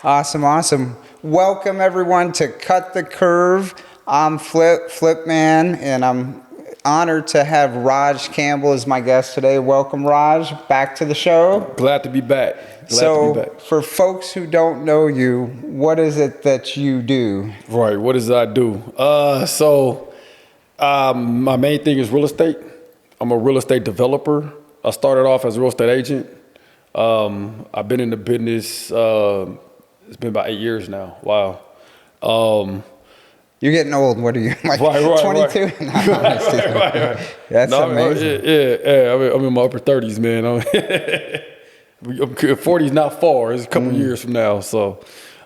Awesome. Welcome everyone to Cut the Curve. I'm Flip Man, and I'm honored to have Raj Campbell as my guest today. Welcome, Raj, back to the show. Glad to be back. For folks who don't know you, what is it that you do? Right, what does I do? My main thing is real estate. I'm a real estate developer. I started off as a real estate agent. I've been in the business, it's been about 8 years now. Wow. You're getting old. What are you, like 22? Right. Right. That's amazing. Yeah. I'm in my upper 30s, man. 40's not far. It's a couple years from now. So,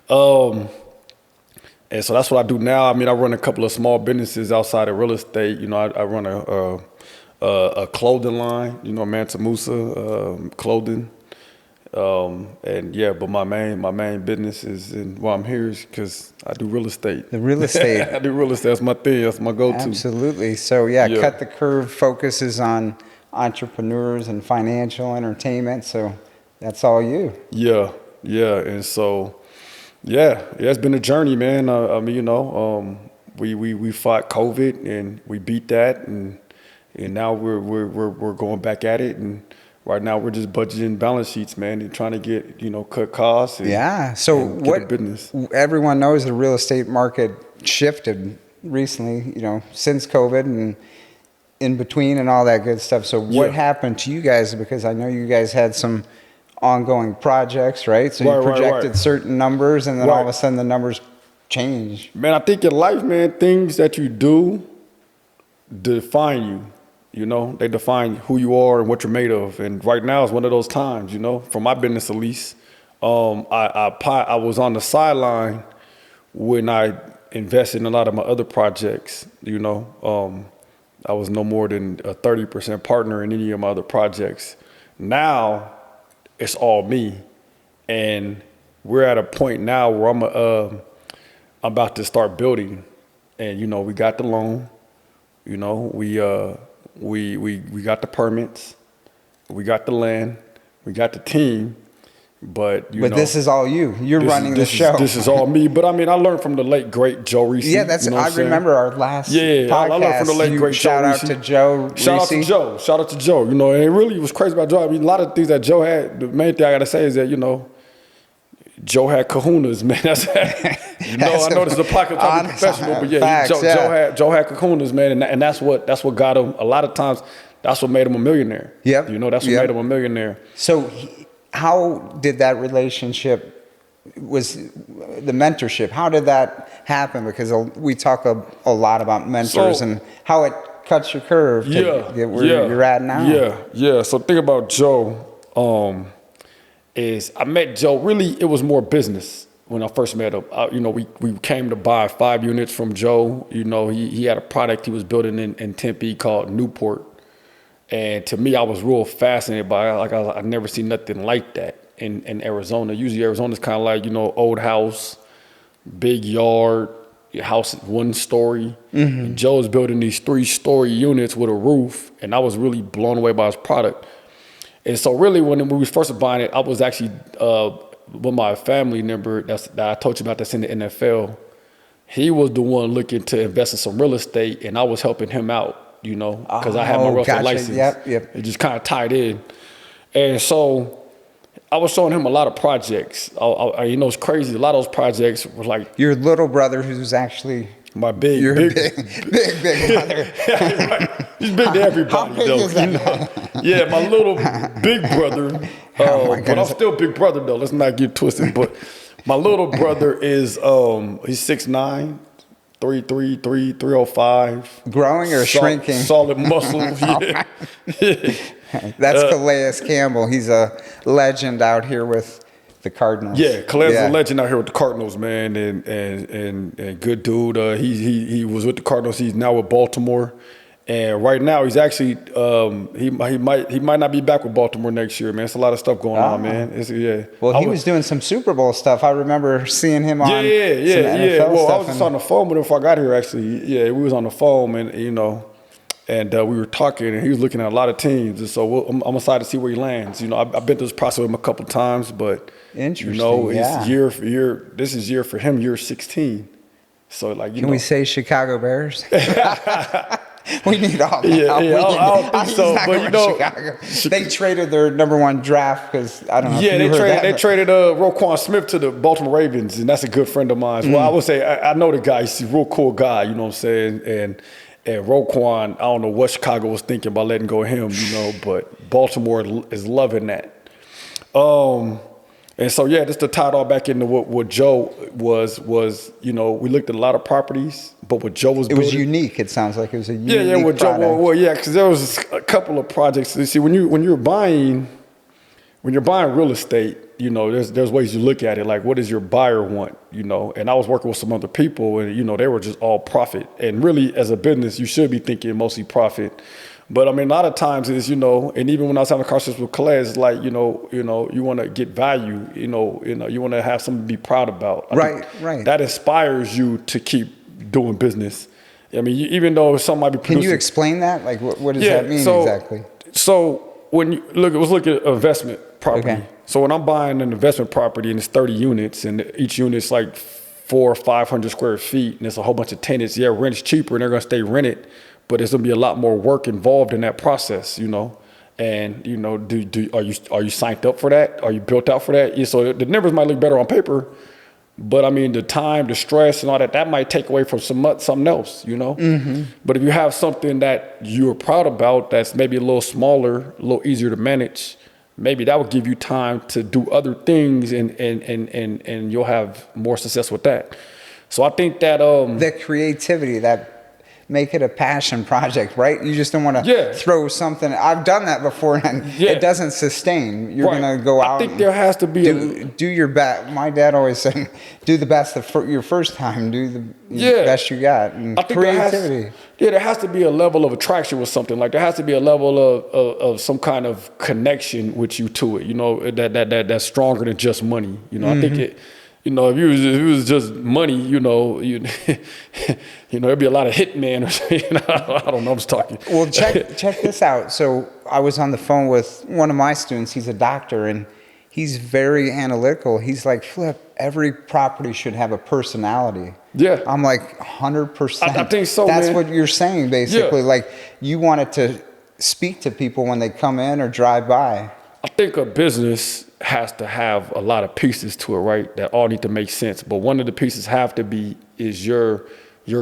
and so that's what I do now. I mean, I run a couple of small businesses outside of real estate. You know, I run a clothing line, Mansa Musa clothing. But my main business is, and why I'm here is because I do real estate. The real estate. I do real estate. That's my thing. That's my go-to. Absolutely. So Cut the Curve focuses on entrepreneurs and financial entertainment. So that's all you. Yeah. And so, it's been a journey, man. We fought COVID and we beat that, and now we're going back at it. And right now, we're just budgeting balance sheets, man, and trying to get, cut costs. So and what business. Everyone knows the real estate market shifted recently, since COVID and in between and all that good stuff. So what happened to you guys? Because I know you guys had some ongoing projects, right? So you projected certain numbers, and then all of a sudden the numbers change. Man, I think in life, man, things that you do define you. They define who you are and what you're made of. And right now is one of those times, for my business at least. I was on the sideline when I invested in a lot of my other projects. I was no more than a 30% partner in any of my other projects. Now it's all me, and we're at a point now where I'm about to start building. And we got the loan. We got the permits, we got the land, we got the team, but this is all you. You're running the show. This is all me. But I mean, I learned from the late great Joe Reese. Yeah, I remember our last podcast. I learned from the late great Joe Reese. Shout out to Joe. Shout out to Joe. And it really was crazy about Joe. I mean, a lot of things that Joe had. The main thing I gotta say is that Joe had kahunas, man. I know this is a pocket talking professional, but Joe had kahunas, man, and that's what got him. A lot of times, that's what made him a millionaire. Yep. That's what made him a millionaire. So, how did that relationship, was the mentorship? How did that happen? Because we talk a lot about mentors and how it cuts your curve to get where you're at now. Yeah. So think about Joe. I met Joe, really, it was more business when I first met him. We came to buy 5 units from Joe. He had a product he was building in Tempe called Newport. And to me, I was real fascinated by it. I've never seen nothing like that in Arizona. Usually Arizona's kind of like, old house, big yard, your house is 1 story. Mm-hmm. And Joe's building these 3-story units with a roof. And I was really blown away by his product. And so really, when we was first buying it, I was actually with my family member that I told you about that's in the NFL. He was the one looking to invest in some real estate, and I was helping him out, because I had my real estate license. Yep. It just kind of tied in. And so I was showing him a lot of projects. It's crazy. A lot of those projects were like... Your little brother, who's actually... My big brother. Right. He's big to everybody. How big is that? Yeah, my little big brother. But I'm still big brother though. Let's not get twisted. But my little brother is he's 6'9", 3'3", 305. Growing or shrinking? Solid muscles. Yeah. That's Calais Campbell. He's a legend out here with the Cardinals. Yeah, Calais is a legend out here with the Cardinals, man, and good dude. He was with the Cardinals. He's now with Baltimore, and right now he's actually he might not be back with Baltimore next year, man. It's a lot of stuff going on, man. Well, he was doing some Super Bowl stuff. I remember seeing him on some Well, NFL stuff. I was just on the phone with him before I got here. Actually, we was on the phone, and And we were talking, and he was looking at a lot of teams. And so I'm excited to see where he lands. You know, I've been through this process with him a couple of times, but Interesting. you know, yeah. it's year for year. This is year for him, year 16. So like, you Can know, we say Chicago Bears? We need all that. Yeah, We I don't need- think he's so, not but going you to know, Chicago. They traded their #1 draft because I don't know. yeah, if you heard that, they but- traded Roquan Smith to the Baltimore Ravens, and that's a good friend of mine. Well, I would say I know the guy. He's a real cool guy. You know what I'm saying? And Roquan, I don't know what Chicago was thinking about letting go of him. You know, but Baltimore is loving that. And so, yeah, just to tie it all back into what Joe was, you know, we looked at a lot of properties, but what Joe was It was building, unique. It sounds like it was a unique yeah, with Joe, product. well, yeah, because there was a couple of projects. You see, when you're buying real estate, you know, there's ways you look at it. Like, what does your buyer want? You know, and I was working with some other people, and you know, they were just all profit. And really, as a business, you should be thinking mostly profit. But I mean, a lot of times is, you know, and even when I was having conversations with Calais, it's like, you want to get value. You want to have something to be proud about. I think Right. That inspires you to keep doing business. I mean, even though some might be producing. Can you explain that? Like, what does that mean exactly? So when you let's look at investment property. Okay. So when I'm buying an investment property and it's 30 units and each unit's like 400 or 500 square feet and it's a whole bunch of tenants, yeah, rent's cheaper and they're going to stay rented, but there's going to be a lot more work involved in that process, you know. And you know, are you signed up for that? Are you built out for that? Yeah, so the numbers might look better on paper, but I mean, the time, the stress, and all that might take away from something else, you know. Mm-hmm. But if you have something that you're proud about, that's maybe a little smaller, a little easier to manage, maybe that will give you time to do other things, and you'll have more success with that. So I think that The creativity, that make it a passion project, right? You just don't want to throw something. I've done that before, and it doesn't sustain. You're going to go out. I think there has to be do your best. My dad always said, "Do the best your first time. Do the best you got." And I think creativity. There has to be a level of attraction with something. Like there has to be a level of some kind of connection with you to it. You know, that's stronger than just money. You know, I think it. You know, if it was just money, you know, there'd be a lot of hitmen or something. I don't know. I'm just talking. Well, check this out. So I was on the phone with one of my students. He's a doctor, and he's very analytical. He's like, Flip, every property should have a personality. Yeah. I'm like, 100%. I think so, That's man. what you're saying, basically. Yeah. Like, you want it to speak to people when they come in or drive by. I think a business has to have a lot of pieces to it, right? That all need to make sense. But one of the pieces have to be is your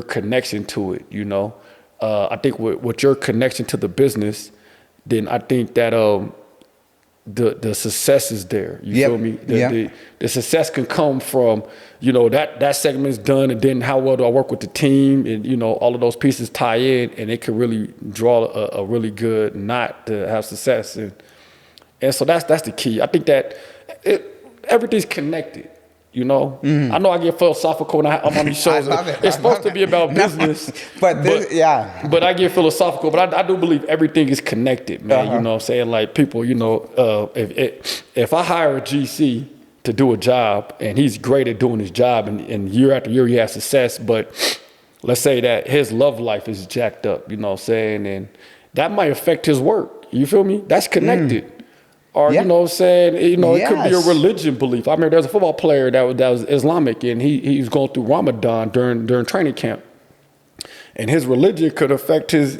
connection to it, you know? I think with your connection to the business, then I think that the success is there. You feel me? The success can come from, you know, that segment's done, and then how well do I work with the team, and you know, all of those pieces tie in, and it can really draw a really good knot to have success. And so that's the key. I think that everything's connected. You know, I know I get philosophical when I'm on these shows. I love it. It's supposed to be about business, but I get philosophical. But I do believe everything is connected, man. You know what I'm saying? Like people, you know, if I hire a GC to do a job and he's great at doing his job, and year after year he has success, but let's say that his love life is jacked up, you know what I'm saying, and that might affect his work. You feel me? That's connected. Or, you know what I'm saying? You know, it could be a religion belief. I remember there's a football player that was Islamic, and he was going through Ramadan during training camp. And his religion could affect his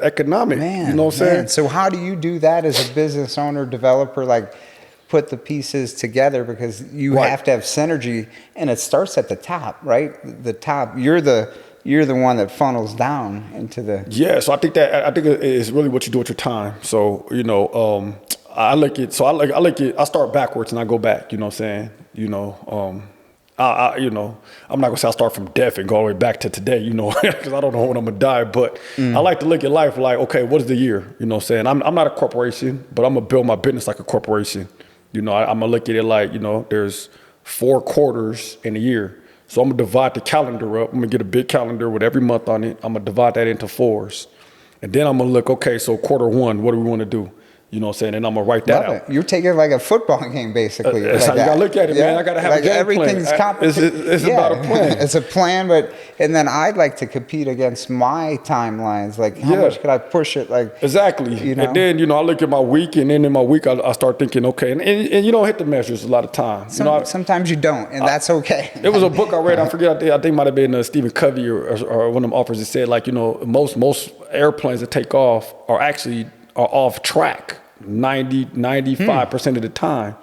economic. Man, you know what I'm saying? So how do you do that as a business owner, developer, like put the pieces together? Because you have to have synergy, and it starts at the top, right? The top. You're the one that funnels down into the. Yeah, so I think it's really what you do with your time. So you know, I look at. So I look at. I start backwards and I go back. You know what I'm saying? You know, you know, I'm not gonna say I start from death and go all the way back to today. You know, because I don't know when I'm gonna die. But I like to look at life like, okay, what is the year? You know what I'm saying? I'm not a corporation, but I'm gonna build my business like a corporation. You know, I'm gonna look at it like, you know, there's 4 quarters in a year. So I'm gonna divide the calendar up. I'm gonna get a big calendar with every month on it. I'm gonna divide that into 4s. And then I'm gonna look, okay, so quarter 1, what do we wanna do? You know what I'm saying? And I'm gonna write that Love out. it. You're taking like a football game, basically. That's how you gotta look at it, man. I gotta have like a game everything's plan. complicated. It's about a plan. It's a plan, and then I'd like to compete against my timelines. Like, how much could I push it? Like, exactly. You know? And then, I look at my week, and then in my week, I start thinking, okay, and you don't hit the measures a lot of times. Sometimes you don't, and that's okay. It was a book I read. I forget. I think it might have been Stephen Covey or one of them authors that said, like, most airplanes that take off are off track 95% of the time,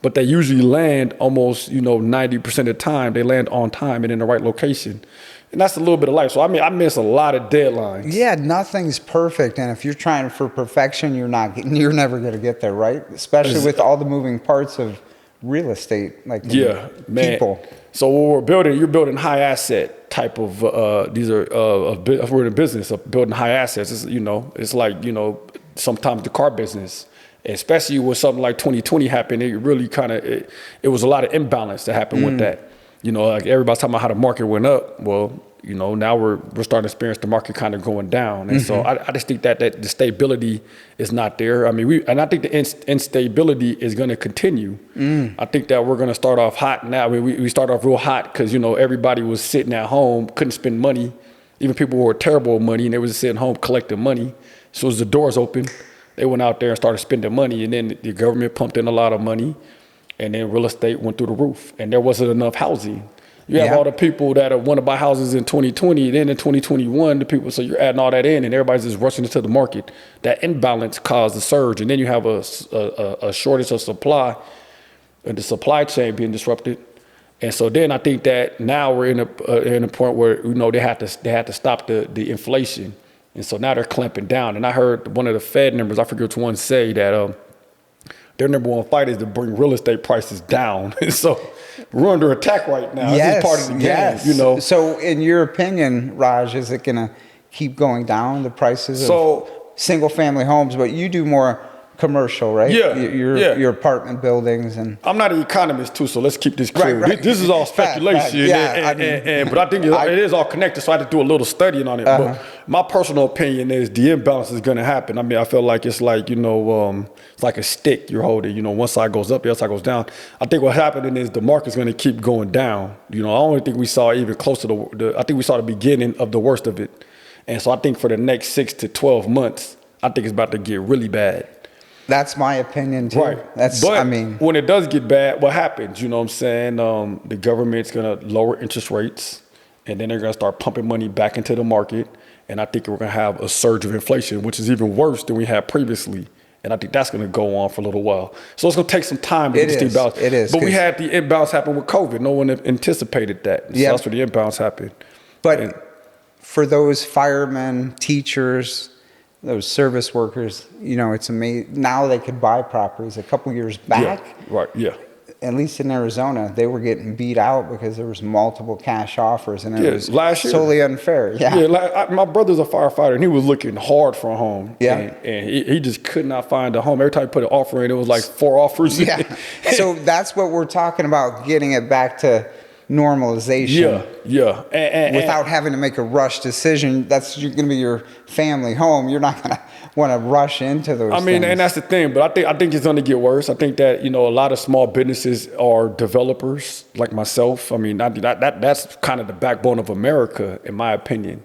but they usually land almost 90% of the time. They land on time and in the right location, and that's a little bit of life. So I miss a lot of deadlines. Yeah, nothing's perfect, and if you're trying for perfection, you're never going to get there, right? Especially with all the moving parts of real estate, like man. people. So what we're building, you're building high asset type of. We're in a business of building high assets. It's like sometimes the car business, especially with something like 2020 happened, it really it was a lot of imbalance that happened with that. Like everybody's talking about how the market went up. Well, now we're starting to experience the market kind of going down. And so I just think that the stability is not there. I mean, I think the instability is going to continue. I think that we're going to start off hot now. I mean, we start off real hot because, everybody was sitting at home, couldn't spend money. Even people who were terrible with money, and they was sitting home collecting money. So as the doors opened, they went out there and started spending money, and then the government pumped in a lot of money, and then real estate went through the roof, and there wasn't enough housing. You have all the people that want to buy houses in 2020, then in 2021, so you're adding all that in, and everybody's just rushing into the market. That imbalance caused a surge, and then you have a shortage of supply, and the supply chain being disrupted. And so then I think that now we're in a point where they had to stop the inflation. And so now they're clamping down. And I heard one of the Fed members, I forget which one, say that their number one fight is to bring real estate prices down. So we're under attack right now. Yes, it's just part of the game, So in your opinion, Raj, is it going to keep going down, the prices of single family homes? But you do more commercial, right? Your apartment buildings. And I'm not an economist too, so let's keep this clear. Right. This is all speculation. But I think it is all connected, so I had to do a little studying on it. But my personal opinion is the imbalance is going to happen. I mean, I feel like it's like, it's like a stick you're holding. One side goes up, the other side goes down. I think what's happening is the market's going to keep going down. I don't think we saw even close to I think we saw the beginning of the worst of it. And so I think for the next 6 to 12 months, I think it's about to get really bad. That's my opinion too. Right. But when it does get bad, what happens? You know what I'm saying? The government's going to lower interest rates, and then they're going to start pumping money back into the market. And I think we're going to have a surge of inflation, which is even worse than we had previously. And I think that's going to go on for a little while. So it's going to take some time to get this imbalance. It is. But we had the imbalance happen with COVID. No one anticipated that. So that's where the imbalance happened. But for those firemen, teachers, those service workers, it's amazing. Now they could buy properties. A couple years back, at least in Arizona, they were getting beat out because there was multiple cash offers, and it was last year, solely unfair. My brother's a firefighter, and he was looking hard for a home. And he just could not find a home. Every time he put an offer in, it was like 4 offers. So that's what we're talking about, getting it back to normalization. And without having to make a rush decision. That's going to be your family home. You're not going to want to rush into those things. And that's the thing. But I think it's going to get worse. I think that a lot of small businesses are developers like myself. I mean, that's kind of the backbone of America, in my opinion.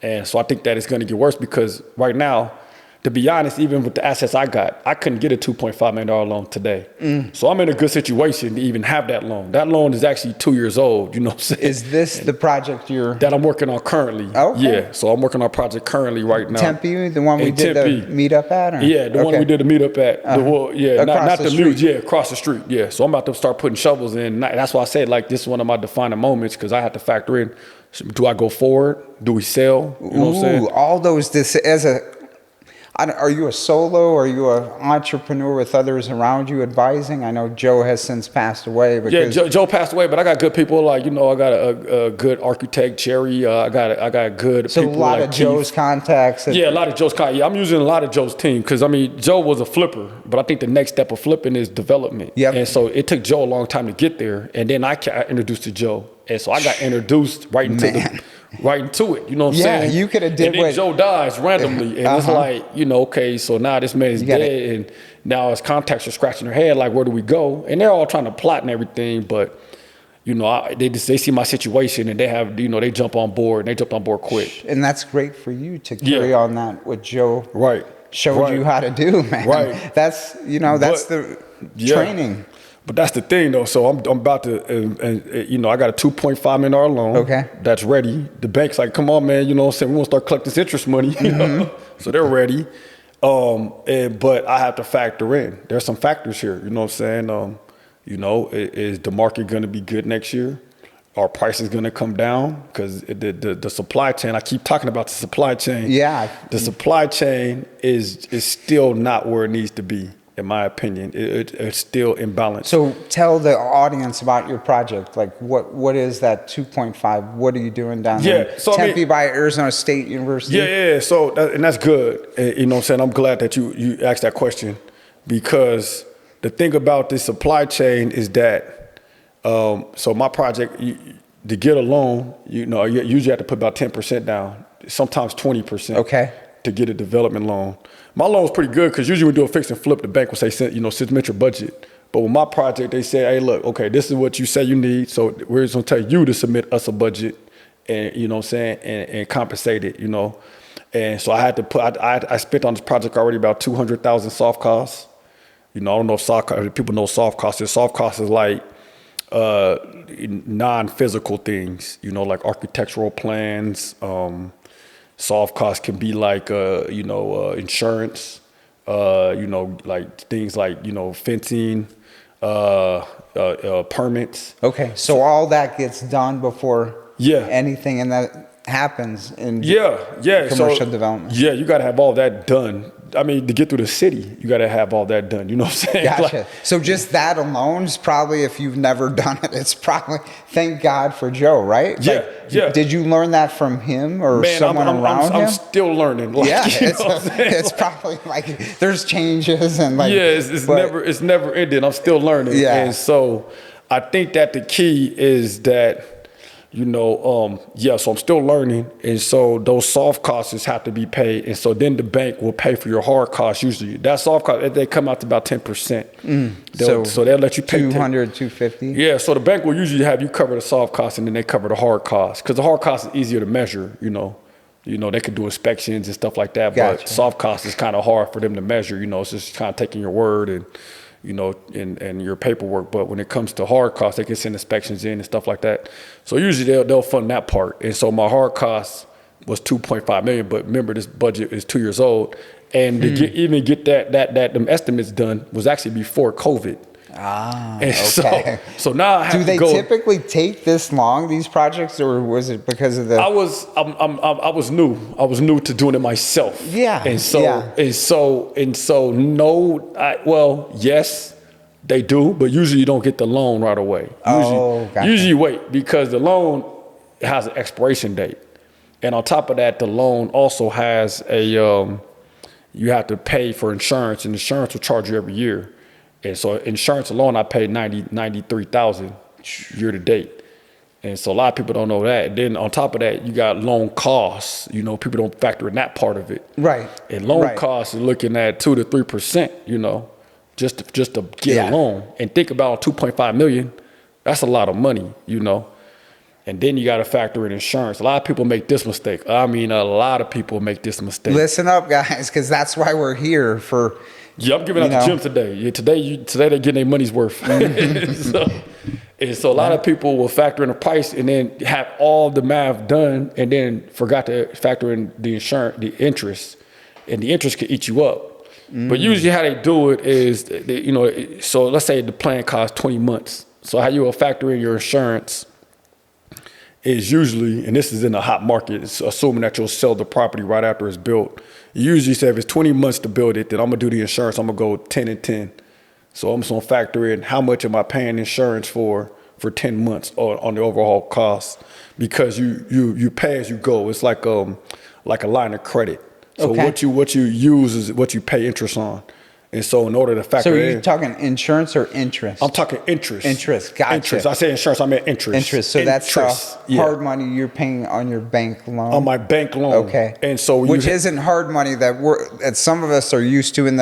And so I think that it's going to get worse because right now, to be honest, even with the assets I got, I couldn't get a $2.5 million loan today. So I'm in a good situation to even have that loan. That loan is actually 2 years old, you know what I'm saying? Is this the project that I'm working on currently? Okay. Yeah, so I'm working on a project currently right now. Tempe, the one we did the meetup at? Or? Yeah, the one we did the meetup at. Not the music, across the street. Yeah, so I'm about to start putting shovels in. That's why I said, like, this is one of my defining moments because I had to factor in, do I go forward? Do we sell? You know what I'm saying? All those, are you a solo? Are you an entrepreneur with others around you advising? I know Joe has since passed away. Joe passed away, but I got good people. Like, I got a good architect, Jerry. I got good people. So a lot of Joe's contacts. A lot of Joe's contacts. Yeah, I'm using a lot of Joe's team because, Joe was a flipper, but I think the next step of flipping is development. And so it took Joe a long time to get there, and then I introduced to Joe. And so I got introduced right into right into it. You know what I'm saying? You could have did and then what Joe dies randomly, and it's like, okay, so now this man is dead, and now his contacts are scratching their head, like, where do we go? And they're all trying to plot and everything, but they see my situation, and they have, they jump on board, and they jumped on board quick. And that's great for you to carry on that what Joe showed you how to do, man. Right. That's that's the training. But that's the thing, though. So I'm about to, I got a $2.5 million loan. Okay. That's ready. The bank's like, come on, man. You know what I'm saying? We want to start collecting this interest money. You know? So they're ready. But I have to factor in. There's some factors here. You know what I'm saying? Is the market going to be good next year? Are prices going to come down? Because the supply chain, I keep talking about the supply chain. Yeah. The supply chain is still not where it needs to be. In my opinion, it's still imbalanced. So tell the audience about your project. Like, what is that 2.5? What are you doing down there? So Tempe by Arizona State University. Yeah. So that's good. You know what I'm saying? I'm glad that you asked that question, because the thing about this supply chain is that, so my project, to get a loan, you usually have to put about 10% down, sometimes 20%. Okay. To get a development loan. My loan was pretty good, because usually we do a fix and flip. The bank will say, submit your budget. But with my project, they say, hey, look, okay, this is what you say you need. So we're just going to tell you to submit us a budget, and you know what I'm saying, and compensate it, And so I had to I spent on this project already about $200,000 soft costs. I don't know if people know soft costs. Soft costs is like non-physical things, like architectural plans. Soft costs can be like, insurance, like things like, fencing, permits. Okay, so all that gets done before Yeah. anything and that happens in commercial development. Yeah, you got to have all that done. I mean, to get through the city, you got to have all that done. You know what I'm saying? Gotcha. So just that alone is probably, if you've never done it, it's probably, thank God for Joe, right? Yeah, yeah. Did you learn that from him or someone around him? I'm still learning. Like, yeah, it's probably like there's changes and like. Yeah, it's never ending. I'm still learning. Yeah. And so I think that the key is that, so I'm still learning. And so those soft costs have to be paid. And so then the bank will pay for your hard costs usually. That soft cost, they come out to about 10%. So they'll let you pay 200, 250? Yeah, so the bank will usually have you cover the soft costs, and then they cover the hard costs. Because the hard costs is easier to measure, they could do inspections and stuff like that. Gotcha. But soft costs is kind of hard for them to measure. It's just kind of taking your word and, and your paperwork. But when it comes to hard costs, they can send inspections in and stuff like that. So usually they'll fund that part. And so my hard cost was $2.5 million. But remember, this budget is 2 years old, and to get them estimates done was actually before COVID. Ah, and okay. So now I have Do they typically take this long, these projects, or was it because of the? I was new. I was new to doing it myself. Yeah. And so yes, they do, but usually you don't get the loan right away. Usually you wait, because the loan has an expiration date, and on top of that, the loan also has you have to pay for insurance, and insurance will charge you every year. And so insurance alone, I paid $93,000 year to date. And so a lot of people don't know that. And then on top of that, you got loan costs. People don't factor in that part of it. Right. And loan costs are looking at 2 to 3%, just to get a loan. And think about $2.5 million. That's a lot of money, And then you got to factor in insurance. A lot of people make this mistake. I mean, a lot of people make this mistake. Listen up, guys, because that's why we're here for. Yeah, I'm giving out the gym today. Yeah, today they're getting their money's worth. So a lot of people will factor in the price and then have all the math done, and then forgot to factor in the insurance, the interest, and the interest could eat you up. But usually how they do it is, so let's say the plan costs 20 months. So how you will factor in your insurance is usually, and this is in a hot market, it's assuming that you'll sell the property right after it's built. You usually say if it's 20 months to build it, then I'm gonna do the insurance, I'm gonna go 10 and 10. So I'm just gonna factor in how much am I paying insurance for 10 months on the overall cost, because you pay as you go. It's like a line of credit. So what you use is what you pay interest on. And so in order to factor So are in, you talking insurance or interest? I'm talking interest. Interest, gotcha. Interest. I say insurance, I meant interest. Interest. So that's Interest, the hard money you're paying on your bank loan. on my bank loan. Okay. And so which isn't hard money that some of us are used to in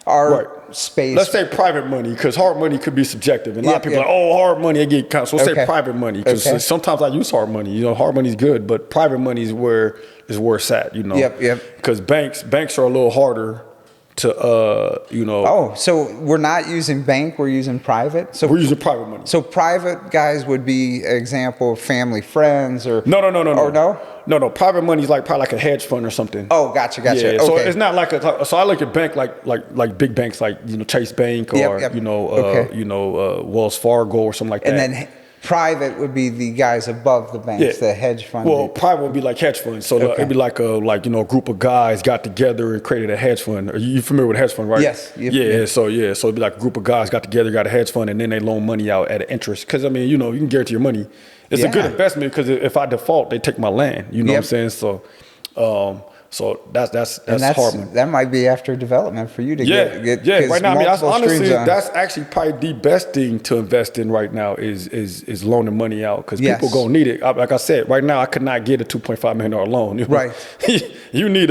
our space. Let's say private money, because hard money could be subjective. And a lot of people are like, oh, hard money, they get kind of, so let's say private money, because sometimes I use hard money. Hard money is good, but private money is where it's at, Yep. Because banks are a little harder to, Oh, so we're not using bank, we're using private? So we're using private money. So private guys would be an example of family, friends, or... No. Or no? No. Private money is probably like a hedge fund or something. Oh, gotcha. Yeah, Okay. so it's not like so I look at bank like big banks like Chase Bank or Wells Fargo or something like that. And then private would be the guys above the banks, the hedge fund. Well, private would be like hedge funds. So it'd be like a group of guys got together and created a hedge fund. Are you familiar with a hedge fund, right? Yes. So it'd be like a group of guys got together, got a hedge fund, and then they loan money out at an interest. Because you can guarantee your money. It's a good investment because if I default, they take my land. You know what I'm saying? So, that's hard money. That might be after development for you to get right now, honestly, on. that's actually probably the best thing to invest in right now is loaning money out because people gonna need it. Like I said, right now I could not get a $2.5 million loan. Right. You need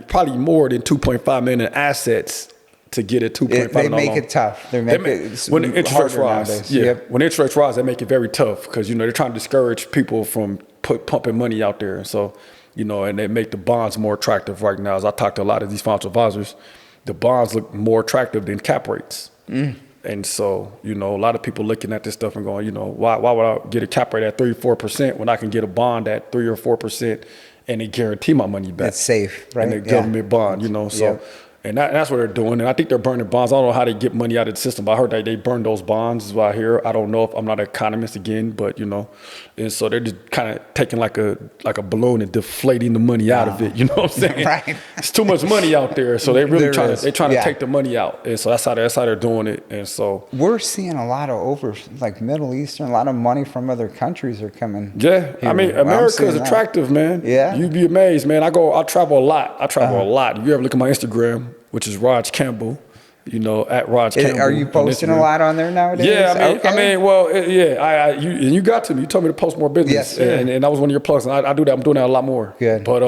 probably more than $2.5 million in assets to get a $2.5 million loan. They make it tough. They make it when the interest rates rise. Nowadays. When interest rates rise, they make it very tough because they're trying to discourage people from pumping money out there. So. And they make the bonds more attractive right now. As I talk to a lot of these financial advisors, the bonds look more attractive than cap rates. And so, a lot of people looking at this stuff and going, why would I get a cap rate at 3-4% when I can get a bond at 3 or 4% and they guarantee my money back? That's safe, right? And the government bond, so. And that's what they're doing. And I think they're burning bonds. I don't know how they get money out of the system, but I heard that they burn those bonds is what I hear. I don't know if I'm not an economist again, but and so they're just kind of taking like a balloon and deflating the money out of it. You know what I'm saying? Right. It's too much money out there. So they really trying to take the money out. And so that's how they're doing it. And so we're seeing a lot of Middle Eastern, a lot of money from other countries are coming. Yeah. Here. America is attractive, man. Yeah. You'd be amazed, man. I travel a lot. A lot. You ever look at my Instagram, which is Raj Campbell, at Raj Campbell. Are you posting a lot on there nowadays? Yeah, you got to. You told me to post more business. Yes, and that was one of your plugs. And I do that. I'm doing that a lot more. Good. But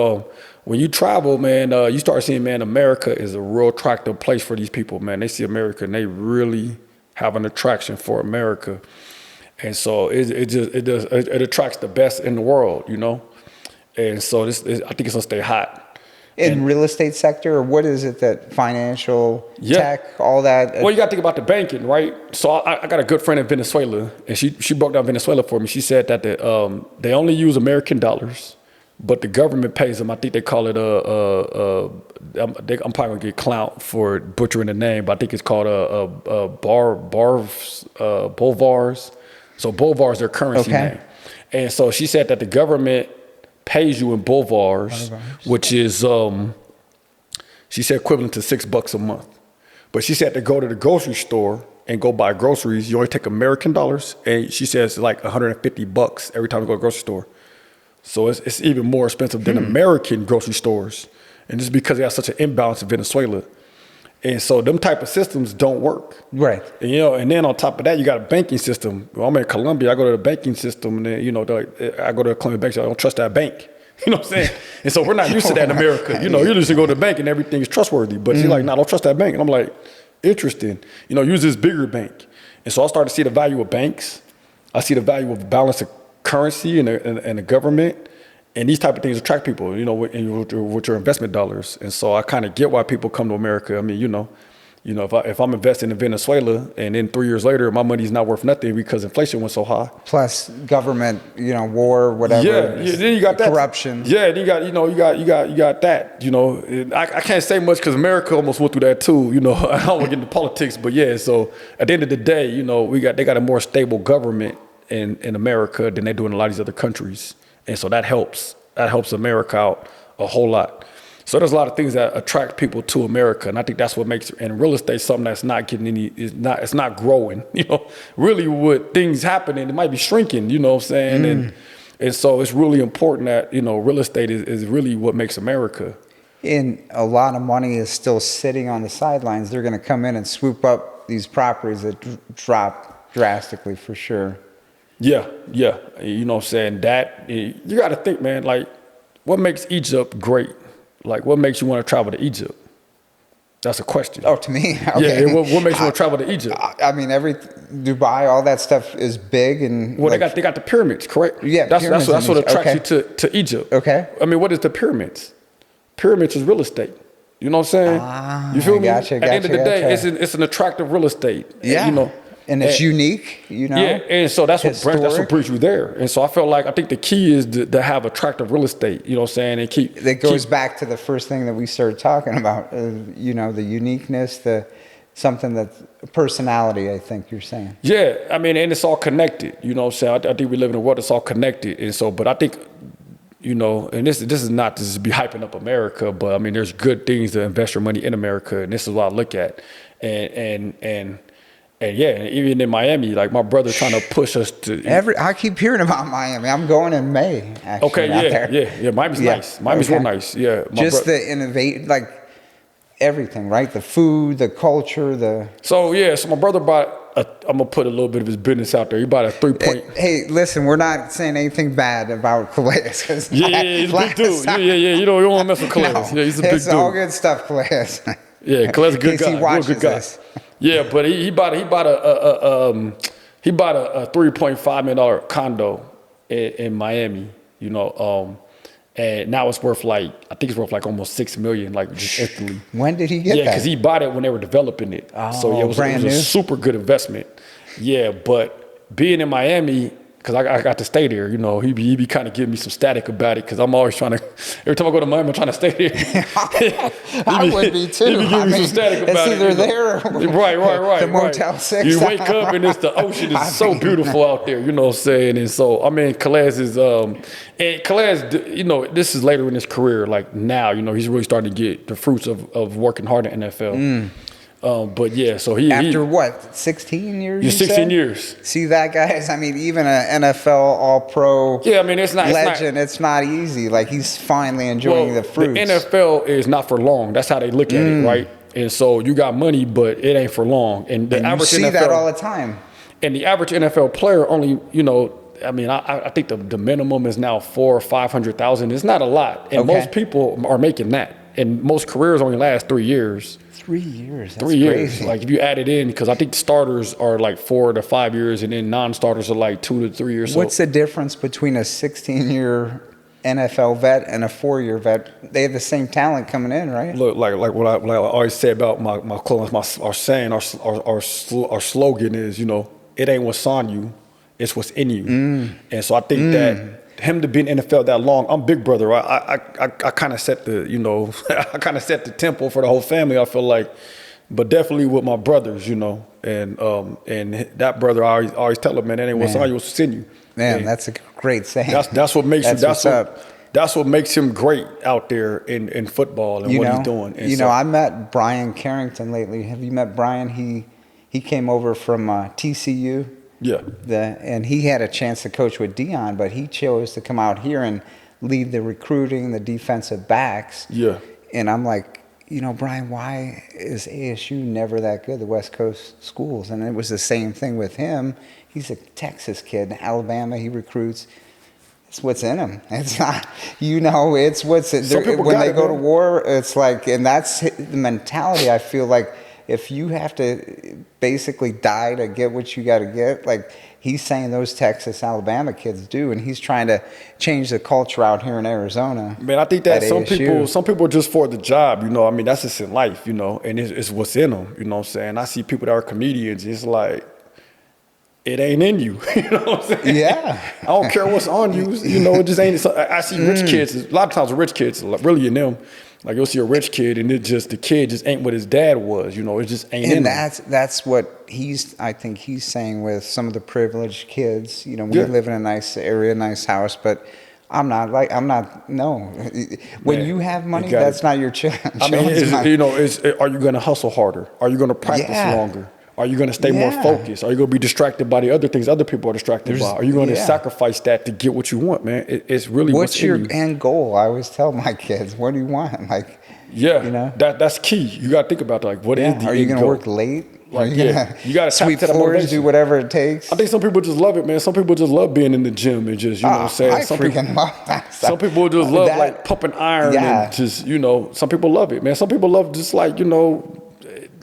when you travel, man, you start seeing, man, America is a real attractive place for these people, man. They see America and they really have an attraction for America. And so it attracts the best in the world, And so I think it's gonna stay hot. In real estate sector, or what is it that financial, tech, all that? Well, you got to think about the banking, right? So I got a good friend in Venezuela, and she broke down Venezuela for me. She said that they only use American dollars, but the government pays them. I think they call it I'm probably gonna get clout for butchering the name, but I think it's called Bolivars. So Bolivars, their currency name. And so she said that the government pays you in Bolivars, which is she said equivalent to $6 a month. But she said to go to the grocery store and go buy groceries, you only take American dollars, and she says it's like $150 every time you go to the grocery store. So it's even more expensive than American grocery stores, and just because they have such an imbalance in Venezuela. And so them type of systems don't work. Right. And, and then on top of that, you got a banking system. Well, I'm in Colombia, I go to the banking system, and then, I go to the Colombian bank, so I don't trust that bank. You know what I'm saying? And so we're not used to that in America. You just go to the bank and everything is trustworthy. But she's like, no, don't trust that bank. And I'm like, interesting. Use this bigger bank. And so I started to see the value of banks. I see the value of the balance of currency and the government. And these type of things attract people, with your investment dollars. And so I kind of get why people come to America. I mean, if I'm investing in Venezuela and then 3 years later, my money's not worth nothing because inflation went so high. Plus government, war, whatever. Yeah, then you got that. Corruption. Yeah, then you got that. I can't say much because America almost went through that too. I don't want to get into politics, but yeah. So at the end of the day, they got a more stable government in America than they do in a lot of these other countries. And so that helps America out a whole lot. So there's a lot of things that attract people to America, and I think that's what makes in real estate something that's not getting it's not growing. Really, with things happening, it might be shrinking. You know what I'm saying? And so it's really important that real estate is really what makes America. And a lot of money is still sitting on the sidelines. They're going to come in and swoop up these properties that drop drastically for sure. Yeah. You know what I'm saying? That, you got to think, man, like, what makes Egypt great? Like, what makes you want to travel to Egypt? That's a question. Oh, to me? Okay. Yeah, what makes you want to travel to Egypt? I mean, Dubai, all that stuff is big. And well, like, they got the pyramids, correct? Yeah, that's what attracts you to Egypt. Okay. I mean, what is the pyramids? Pyramids is real estate. You know what I'm saying? You feel me? At the end of the day, it's an attractive real estate. Yeah. You know, and it's unique, you know? Yeah, and so that's what brings you there. And so I felt like, I think the key is to have attractive real estate, you know what I'm saying? And That goes back to the first thing that we started talking about, you know, the uniqueness, something that's personality, I think you're saying. Yeah, I mean, and it's all connected, you know what I'm saying? I think we live in a world that's all connected. And so, but I think, you know, and this is not to just be hyping up America, but I mean, there's good things to invest your money in America, and this is what I look at. And yeah, even in Miami, like my brother trying to push us to. I keep hearing about Miami. I'm going in May. Actually, okay, yeah. Miami's nice. Miami's real nice. Yeah, the innovate, like everything, right? The food, the culture, So my brother bought. I'm gonna put a little bit of his business out there. He bought a 3-point. Hey, listen, we're not saying anything bad about Calais. Yeah, he's a big dude. Yeah. You don't want to mess with Calais. No, yeah, he's a big dude. It's all good stuff, Calais. Yeah, Calais is a good guy. Real good guy. Yeah, but he bought a $3.5 million condo in Miami, you know, and now it's worth I think it's worth almost $6 million, just instantly. When did he get that? Yeah, because he bought it when they were developing it. So yeah, it was a super good investment. Yeah, but being in Miami, because I got to stay there, you know, he be kind of giving me some static about it, because I'm always trying to, every time I go to Miami, I'm trying to stay there. I would be too. He be giving me some static about it. It's either there or right. the Motel 6. You wake up and the ocean is so beautiful out there, you know what I'm saying? And so, I mean, Calais is, and Calais, you know, this is later in his career, like now, you know, he's really starting to get the fruits of working hard in NFL. But yeah, so after what, 16 years? Yeah, 16 years. See that, guys? I mean, even an NFL All-Pro. Yeah, I mean, it's not legend. It's not easy. Like, he's finally enjoying the fruits. The NFL is not for long. That's how they look at it, right? And so you got money, but it ain't for long. And average you see NFL, that all the time. And the average NFL player only, you know, I mean, I think the minimum is now $400,000 or $500,000. It's not a lot, and most people are making that. And most careers only last 3 years. 3 years. That's 3 years. Crazy. Like if you add it in, because I think starters are 4 to 5 years, and then non-starters are 2 to 3 years. What's the difference between a 16-year NFL vet and a 4-year vet? They have the same talent coming in, right? Look, like what I always say about my clubs, our saying, our slogan is, you know, it ain't what's on you, it's what's in you. And so I think that him to be in the NFL that long, I'm big brother. I kind of set the, you know, I kind of set the tempo for the whole family, I feel like, but definitely with my brothers, you know, and that brother, I always tell him, man, that ain't what's on you, it's what's in you. Man, and that's a great saying. That's what makes that's what makes him great out there in football and what he's doing. And I met Brian Carrington lately. Have you met Brian? He came over from TCU. Yeah. And he had a chance to coach with Dion, but he chose to come out here and lead the recruiting, the defensive backs. Yeah. And I'm like, you know, Brian, why is ASU never that good, the West Coast schools? And it was the same thing with him. He's a Texas kid, Alabama, he recruits. It's what's in him. It's not, you know, it's what's in when they go to war, it's like, and that's the mentality. I feel like if you have to basically die to get what you got to get, like he's saying those Texas, Alabama kids do, and he's trying to change the culture out here in Arizona. Man, I think that some people are just for the job, you know. I mean, that's just in life, you know, and it's what's in them, you know what I'm saying? I see people that are comedians, it's like, it ain't in you, you know what I'm saying? Yeah. I don't care what's on you, you know, it just ain't. I see rich kids, a lot of times rich kids, really in them, like you'll see a rich kid and the kid just ain't what his dad was, you know, it just ain't in him. And that's what I think he's saying with some of the privileged kids, you know, we live in a nice area, nice house, but no. When you have money, that's not your challenge. I mean, you know, are you going to hustle harder? Are you going to practice longer? Are you going to stay more focused? Are you going to be distracted by the other things other people are distracted by? Are you going to sacrifice that to get what you want, man? It's really what's your end goal? I always tell my kids, what do you want? Like, Yeah, you know, that's key. You got to think about like what is the are you end going to goal? work late? Like, Are you yeah, gonna you got to sweep floors, do whatever it takes. I think some people just love it, man. Some people just love being in the gym and just, you know what I'm saying? I Some freaking people, love that stuff. some people just love like pumping iron yeah. and just, you know, some people love it, man. Some people love just like, you know,